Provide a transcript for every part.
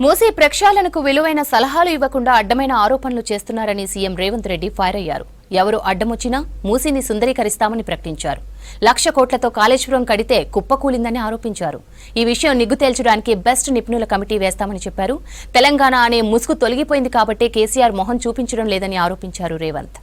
మూసీ ప్రక్షాళనకు విలువైన సలహాలు ఇవ్వకుండా అడ్డమైన ఆరోపణలు చేస్తున్నారని సీఎం రేవంత్ రెడ్డి ఫైర్ అయ్యారు. ఎవరు అడ్డమొచ్చినా మూసీని సుందరీకరిస్తామని ప్రకటించారు. 1,00,000 కోట్లతో కాళేశ్వరం కడితే కుప్పకూలిందని ఆరోపించారు. ఈ విషయం నిగ్గు తేల్చడానికి బెస్ట్ నిపుణుల కమిటీ వేస్తామని చెప్పారు. తెలంగాణ అనే ముసుగు తొలగిపోయింది కాబట్టి కేసీఆర్ మొహం చూపించడం లేదని ఆరోపించారు రేవంత్.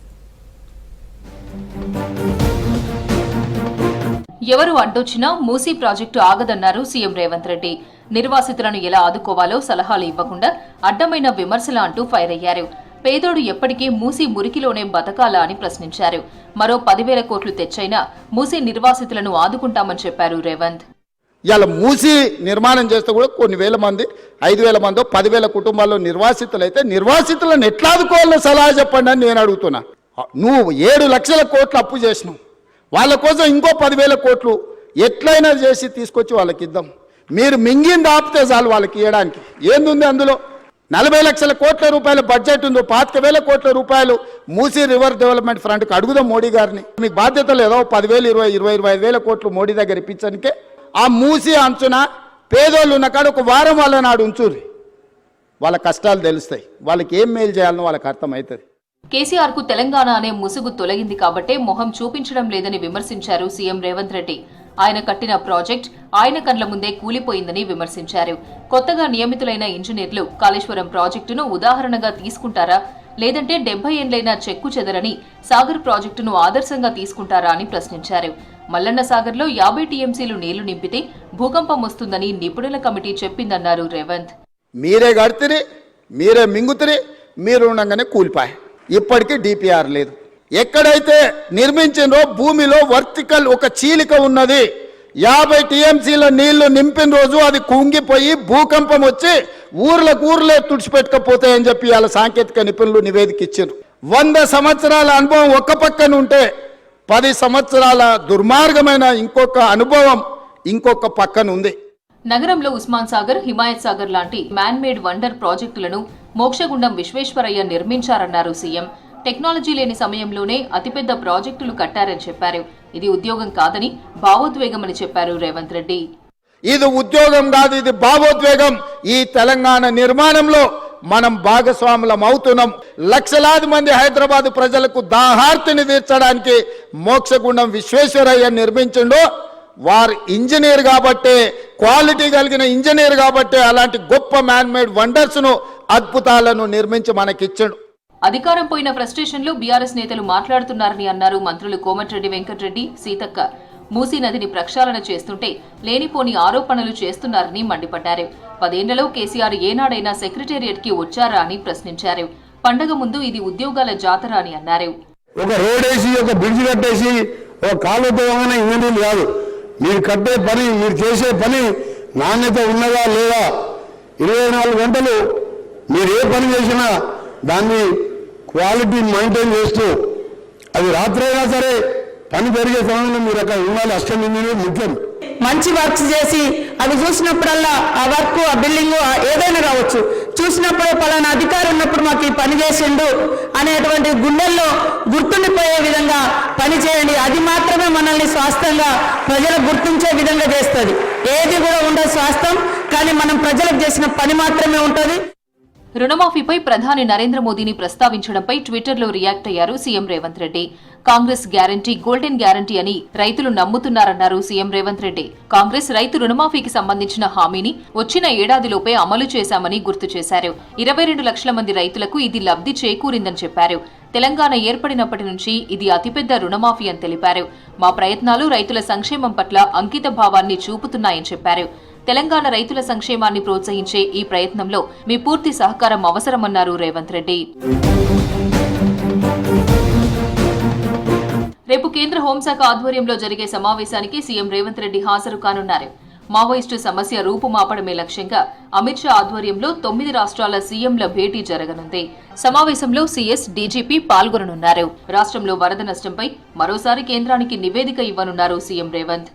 ఎవరు అడ్డొచ్చినా మూసీ ప్రాజెక్టు ఆగదన్నారు సీఎం రేవంత్ రెడ్డి. నిర్వాసితులను ఎలా ఆదుకోవాలో సలహాలు ఇవ్వకుండా అడ్డమైన విమర్శలు అంటూ ఫైర్ అయ్యారు. పేదోడు ఎప్పటికీ మూసీ మురికిలోనే బతకాలా అని ప్రశ్నించారు. మరో 10,000 కోట్లు తెచ్చైనా మూసీ నిర్వాసితులను ఆదుకుంటామని చెప్పారు రేవంత్. ఇలా మూసీ నిర్మాణం చేస్తే కూడా కొన్ని వేల మంది 5,000 మందో 10,000 కుటుంబాల్లో నిర్వాసితులైతే నిర్వాసితులను ఎట్లా ఆదుకోవాలో సలహా చెప్పండి అని నేను అడుగుతున్నా. నువ్వు 7 లక్షల కోట్లు అప్పు చేసినావు, వాళ్ళ కోసం ఇంకో 10,000 కోట్లు ఎట్లయినా చేసి తీసుకొచ్చి వాళ్ళకి ఇద్దాం. మీరు మింగింది ఆపితే చాలు వాళ్ళకి ఇవ్వడానికి. ఏందుంది అందులో? 40 లక్షల కోట్ల రూపాయల బడ్జెట్ ఉందో 25,000 కోట్ల రూపాయలు మూసీ రివర్ డెవలప్మెంట్ ఫ్రంట్కి అడుగుదాం మోడీ గారిని. మీకు బాధ్యత లేదో 10,000, 25,000 కోట్లు మోడీ దగ్గర ఇప్పించడానికే. ఆ మూసీ అంచున పేదోళ్ళు ఉన్న కాడ ఒక వారం వాళ్ళ నాడు ఉంచుర్రి, వాళ్ళ కష్టాలు తెలుస్తాయి, వాళ్ళకి ఏం మేలు చేయాలనో వాళ్ళకి అర్థమవుతుంది. కేసీఆర్ కు తెలంగాణ అనే ముసుగు తొలగింది కాబట్టే మొహం చూపించడం లేదని విమర్శించారు సీఎం రేవంత్ రెడ్డి. ఆయన కట్టిన ప్రాజెక్ట్ ఆయన కండ్ల ముందే కూలిపోయిందని విమర్శించారు. కొత్తగా నియమితులైన ఇంజనీర్లు కాళేశ్వరం ప్రాజెక్టును ఉదాహరణగా తీసుకుంటారా, లేదంటే 70 ఏళ్లైన చెక్కు చెదరని సాగర్ ప్రాజెక్టును ఆదర్శంగా తీసుకుంటారా అని ప్రశ్నించారు. మల్లన్న సాగర్లో 50 టీఎంసీలు నీళ్లు నింపితే భూకంపం వస్తుందని నిపుణుల కమిటీ చెప్పిందన్నారు రేవంత్. మీరే కడితే మీరే మింగుతురి, మీరు ఉండగానే కూలిపాయి. ఇప్పటికీ డిపిఆర్ లేదు. ఎక్కడైతే నిర్మించిందో భూమిలో వర్టికల్ ఒక చీలిక ఉన్నది. 50 టీఎంసీల నీళ్లు నింపిన రోజు అది కుంగిపోయి భూకంపం వచ్చి ఊర్లే తుడిచిపెట్టకపోతాయని చెప్పి వాళ్ళ సాంకేతిక నిపుణులు నివేదిక ఇచ్చారు. 100 సంవత్సరాల అనుభవం ఒక్క పక్కన ఉంటే 10 సంవత్సరాల దుర్మార్గమైన ఇంకొక అనుభవం ఇంకొక పక్కన ఉంది. నగరంలో ఉస్మాన్ సాగర్, హిమాయత్ సాగర్ లాంటి మ్యాన్ మేడ్ వండర్ ప్రాజెక్టులను మోక్షగుండం విశ్వేశ్వరయ్య నిర్మించారన్నారు సీఎం. టెక్నాలజీ లేని సమయంలోనే అతిపెద్ద ప్రాజెక్టులు కట్టారని చెప్పారు. ఇది ఉద్యోగం కాదని భావోద్వేగమని చెప్పారు రేవంత్ రెడ్డి. ఇది ఉద్యోగం కాదు, ఇది భావోద్వేగం. ఈ తెలంగాణ నిర్మాణంలో మనం భాగస్వాములం అవుతున్నాం. లక్షలాది మంది హైదరాబాద్ ప్రజలకు దాహార్తిని తీర్చడానికి మోక్షగుండం విశ్వేశ్వరయ్య నిర్మించిండో వారు ఇంజనీర్ కాబట్టే, క్వాలిటీ కలిగిన ఇంజనీర్ కాబట్టే అలాంటి గొప్ప మ్యాన్ మేడ్ వండర్స్ ను అద్భుతాలను నిర్మించి మనకిచ్చాడు. అధికారం పోయిన ఫ్రస్ట్రేషన్ లో బీఆర్ఎస్ నేతలు మాట్లాడుతున్నారని అన్నారు మంత్రులు కోమటిరెడ్డి వెంకటరెడ్డి, సీతక్క. మూసీ నదిని ప్రక్షాళన చేస్తుంటే లేనిపోని ఆరోపణలు చేస్తున్నారని మండిపడ్డారు. 10 ఏళ్లలో కేసీఆర్ ఏనాడైనా సెక్రటేరియట్ కి వచ్చారా అని ప్రశ్నించారు. పండగ ముందు ఇది ఉద్యోగాల జాతర అని అన్నారు. ఒక రోడ్ వేసి, ఒక బ్రిడ్జ్ కట్టేసి, ఒక కాలువతో ఇంజనీర్లు కాదు. మీరు కట్టే పని, మీరు చేసే పని నాణ్యత ఉన్నదా లేదా, 24 గంటలు మీరు ఏ పని చేసినా దాన్ని క్వాలిటీ మెయింటైన్ చేస్తూ, అది రాత్రైనా సరే పని జరిగే సమయంలో మీరు అక్కడ ఉండాలి. అసిస్టెంట్ ఇంజనీర్ ముఖ్యం. మంచి వర్క్స్ చేసి అవి చూసినప్పుడల్లా ఆ వర్క్, ఆ బిల్డింగ్ ఏదైనా కావచ్చు, చూసినప్పుడు పలానా అధికారి ఉన్నప్పుడు మాకు ఈ పని చేసిండు అనేటువంటి గుండెల్లో గుర్తుండిపోయే విధంగా పని చేయండి. అది మాత్రమే మనల్ని స్వాస్థ్యంగా ప్రజలకు గుర్తించే విధంగా చేస్తుంది. ఏది కూడా ఉండదు స్వాస్థ్యం, కానీ మనం ప్రజలకు చేసిన పని మాత్రమే ఉంటుంది. రుణమాఫీపై ప్రధాని నరేంద్ర మోదీని ప్రస్తావించడంపై ట్విట్టర్లో రియాక్ట్ అయ్యారు CM Revanth Reddy. Congress guarantee golden guarantee అని రైతులు నమ్ముతున్నారన్నారు సీఎం రేవంత్ రెడ్డి. కాంగ్రెస్ రైతు రుణమాఫీకి సంబంధించిన హామీని వచ్చిన ఏడాదిలోపే అమలు చేశామని గుర్తు చేశారు. 22 లక్షల మంది రైతులకు ఇది లబ్ధి చేకూరిందని చెప్పారు. తెలంగాణ ఏర్పడినప్పటి నుంచి ఇది అతిపెద్ద రుణమాఫీ అని తెలిపారు. మా ప్రయత్నాలు రైతుల సంక్షేమం పట్ల అంకిత భావాన్ని చూపుతున్నాయని చెప్పారు. తెలంగాణ రైతుల సంక్షేమాన్ని ప్రోత్సహించే ఈ ప్రయత్నంలో మీ పూర్తి సహకారం అవసరమన్నారు రేవంత్ రెడ్డి. రేపు కేంద్ర హోంశాఖ ఆధ్వర్యంలో జరిగే సమావేశానికి సీఎం రేవంత్ రెడ్డి హాజరు కానున్నారు. మావోయిస్టు సమస్య రూపుమాపడమే లక్ష్యంగా అమిత్ షా ఆధ్వర్యంలో 9 రాష్ట్రాల సీఎంల భేటీ జరగనుంది. సమావేశంలో సీఎస్, డీజీపీ పాల్గొననున్నారు. రాష్ట్రంలో వరద నష్టంపై మరోసారి కేంద్రానికి నివేదిక ఇవ్వనున్నారు సీఎం రేవంత్.